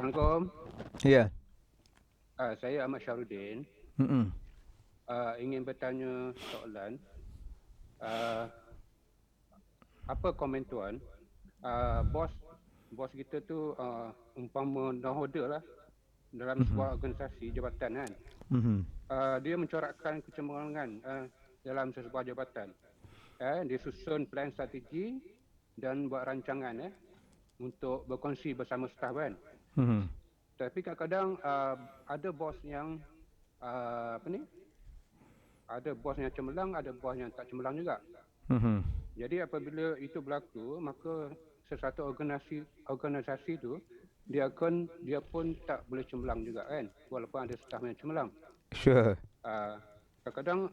Assalamualaikum. Ya. Saya Ahmad Syarudin. Mm-mm. Ingin bertanya soalan. Uh, Apa komen tuan? Bos kita tu umpama nahoda lah dalam Mhm. sebuah organisasi jabatan kan. Mhm. Dia mencorakkan kecemerlangan dalam sebuah jabatan. Dia susun plan strategi dan buat rancangan untuk berkongsi bersama staf kan. Mhm. Tapi kadang-kadang ada bos yang ada bos yang cemerlang, ada bos yang tak cemerlang juga. Mhm. Jadi apabila itu berlaku, maka sesuatu organisasi tu dia pun tak boleh cemerlang juga kan, walaupun ada staf yang cemerlang. Sure. Kadang-kadang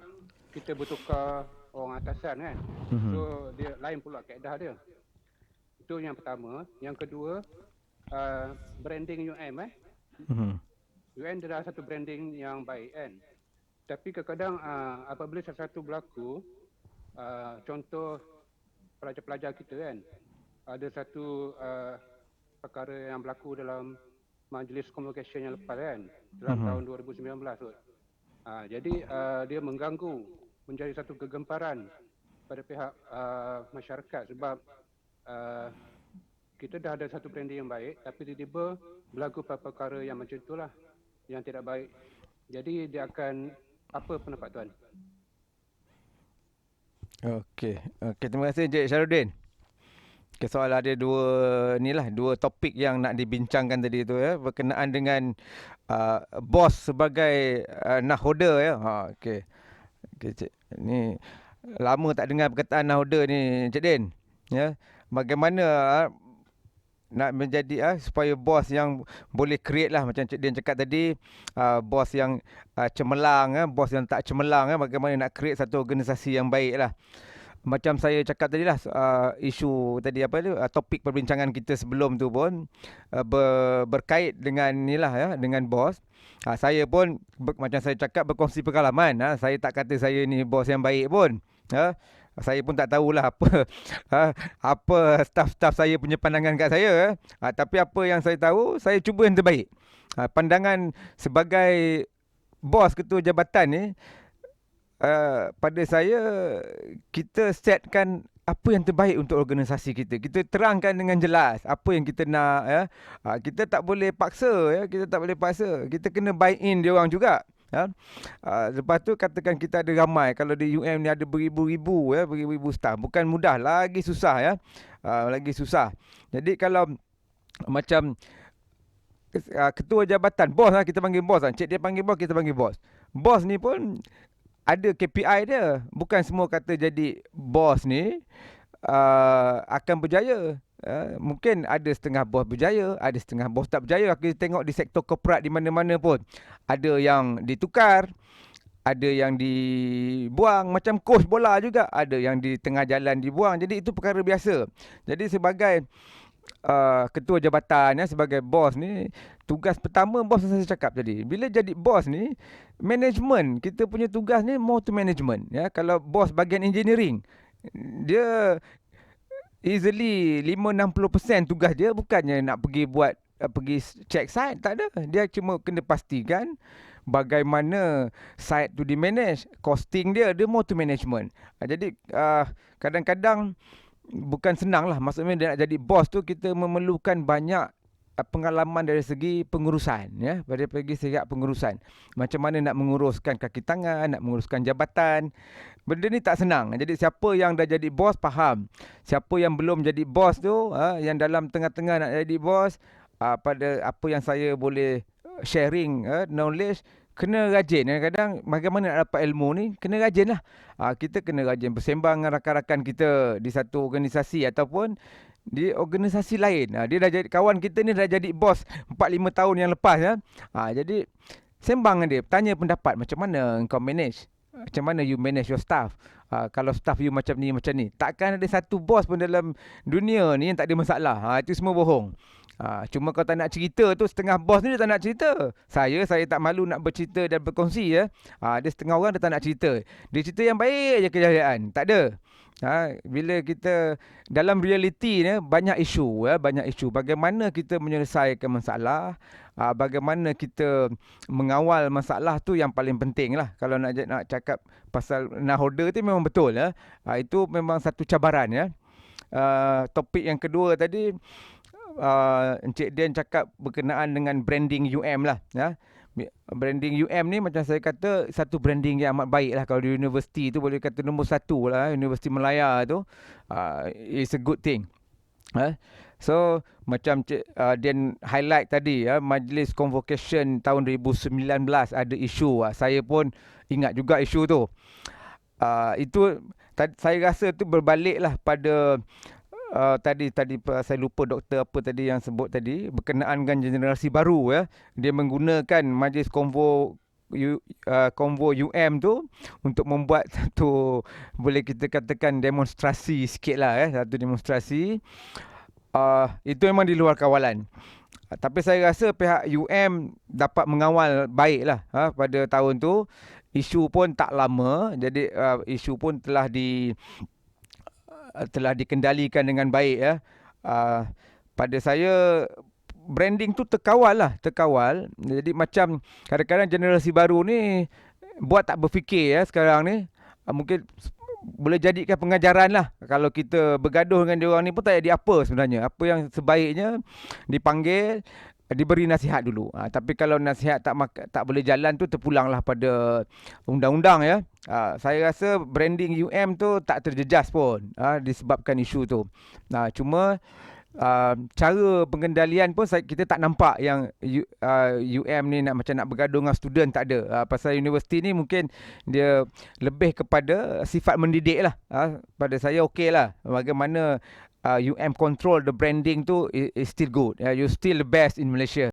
kita bertukar orang atasan kan, Mhm. so dia lain pula kaedah dia. Itu yang pertama. Yang kedua, branding UM Mhm. UM adalah satu branding yang baik kan. Tapi kadang-kadang apabila sesuatu berlaku, contoh pelajar-pelajar kita kan, ada satu perkara yang berlaku dalam majlis communication yang lepas kan, dalam Mhm. tahun 2019 tu. Jadi dia mengganggu, menjadi satu kegemparan pada pihak masyarakat sebab kita dah ada satu branding yang baik, tapi tiba-tiba berlaku perkara yang macam itulah, yang tidak baik. Jadi dia akan, apa pendapat tuan? Okey. Okey, terima kasih Encik Syarudin. Okay, soal ada dua topik yang nak dibincangkan tadi tu ya, berkenaan dengan bos sebagai nahoda ya. Okey. Okey Cik. Ni lama tak dengar perkataan nahoda ni Encik Din. Ya. Bagaimana nak menjadi supaya bos yang boleh create lah macam Cik Din cakap tadi, bos yang cemerlang, bos yang tak cemerlang, bagaimana nak create satu organisasi yang baik lah. Macam saya cakap tadi lah, isu tadi apa tu, topik perbincangan kita sebelum tu pun berkait dengan ni lah ya, dengan bos. Saya pun macam saya cakap, berkongsi pengalaman. Saya tak kata saya ni bos yang baik pun. Saya pun tak tahulah apa apa staff-staff saya punya pandangan kat saya. Tapi apa yang saya tahu, saya cuba yang terbaik. Pandangan sebagai bos ketua jabatan ni, pada saya, kita setkan apa yang terbaik untuk organisasi kita. Kita terangkan dengan jelas apa yang kita nak ya. Kita tak boleh paksa ya, kita kena buy in dia orang juga ya. Lepas tu katakan kita ada ramai, kalau di UM ni ada beribu-ribu staff, bukan mudah, lagi susah ya. Lagi susah. Jadi kalau macam ketua jabatan, bos lah, kita panggil bos lah. Cik dia panggil bos, kita panggil bos. Bos ni pun ada KPI dia. Bukan semua kata jadi bos ni akan berjaya. Mungkin ada setengah bos berjaya, ada setengah bos tak berjaya. Kita tengok di sektor korporat di mana-mana pun, ada yang ditukar, ada yang dibuang. Macam coach bola juga, ada yang di tengah jalan dibuang. Jadi itu perkara biasa. Jadi sebagai ketua jabatan ya, sebagai bos ni, tugas pertama bos yang saya cakap tadi, bila jadi bos ni, management, kita punya tugas ni more to management ya. Kalau bos bahagian engineering, dia easily 5-60% tugas dia bukannya nak pergi buat pergi check site, tak ada. Dia cuma kena pastikan bagaimana site tu di manage, costing dia more to management. Jadi kadang-kadang bukan senang lah. Maksudnya dia nak jadi bos tu, kita memerlukan banyak pengalaman dari segi pengurusan ya, pada segi pengurusan. Macam mana nak menguruskan kaki tangan, nak menguruskan jabatan. Benda ni tak senang. Jadi siapa yang dah jadi bos faham. Siapa yang belum jadi bos tu, yang dalam tengah-tengah nak jadi bos, pada apa yang saya boleh sharing knowledge, kena rajin. Kadang-kadang bagaimana nak dapat ilmu ni, kena rajin lah. Kita kena rajin bersembang dengan rakan-rakan kita di satu organisasi ataupun di organisasi lain. Dia dah jadi kawan kita ni, dah jadi bos 4-5 tahun yang lepas ya. Jadi sembang dengan dia, tanya pendapat, macam mana kau manage, macam mana you manage your staff. Kalau staff you macam ni, macam ni. Takkan ada satu bos pun dalam dunia ni yang tak ada masalah. Itu semua bohong. Cuma kau tak nak cerita tu, setengah bos ni dia tak nak cerita. Saya tak malu nak bercerita dan berkongsi ya. Ada setengah orang dia tak nak cerita. Dia cerita yang baik je kejayaan. Tak ada. Bila kita dalam realiti ni banyak isu, banyak isu. Bagaimana kita menyelesaikan masalah, bagaimana kita mengawal masalah tu yang paling penting lah. Kalau nak cakap pasal nahoda tu memang betul, itu memang satu cabaran, ya. Topik yang kedua tadi, Encik Dian cakap berkenaan dengan branding UM lah, ya. Branding UM ni macam saya kata satu branding yang amat baik lah. Kalau di universiti tu boleh kata nombor satu lah. Universiti Melaya tu is a good thing. So macam Dian highlight tadi, Majlis Convocation tahun 2019 ada isu. Saya pun ingat juga isu tu. Itu saya rasa tu berbalik lah pada tadi saya lupa doktor apa tadi yang sebut tadi berkenaan dengan generasi baru, ya. Dia menggunakan majlis konvo UM tu untuk membuat satu, boleh kita katakan demonstrasi sikit lah, satu demonstrasi. Itu memang di luar kawalan. Tapi saya rasa pihak UM dapat mengawal baik lah, pada tahun tu. Isu pun tak lama, jadi isu pun telah dikendalikan dengan baik, ya. Pada saya branding tu terkawal. Jadi macam kadang-kadang generasi baru ni buat tak berfikir, ya, sekarang ni. Mungkin boleh jadikan pengajaran lah. Kalau kita bergaduh dengan diorang ni pun tak jadi apa sebenarnya. Apa yang sebaiknya dipanggil, diberi nasihat dulu. Tapi kalau nasihat tak boleh jalan tu, terpulanglah pada undang-undang, ya. Saya rasa branding UM tu tak terjejas pun, disebabkan isu tu. Cuma cara pengendalian pun kita tak nampak yang UM ni macam nak bergaduh dengan student, tak ada. Pasal universiti ni mungkin dia lebih kepada sifat mendidik lah. Pada saya okey lah. Bagaimana UM control the branding tu is still good. You're still the best in Malaysia.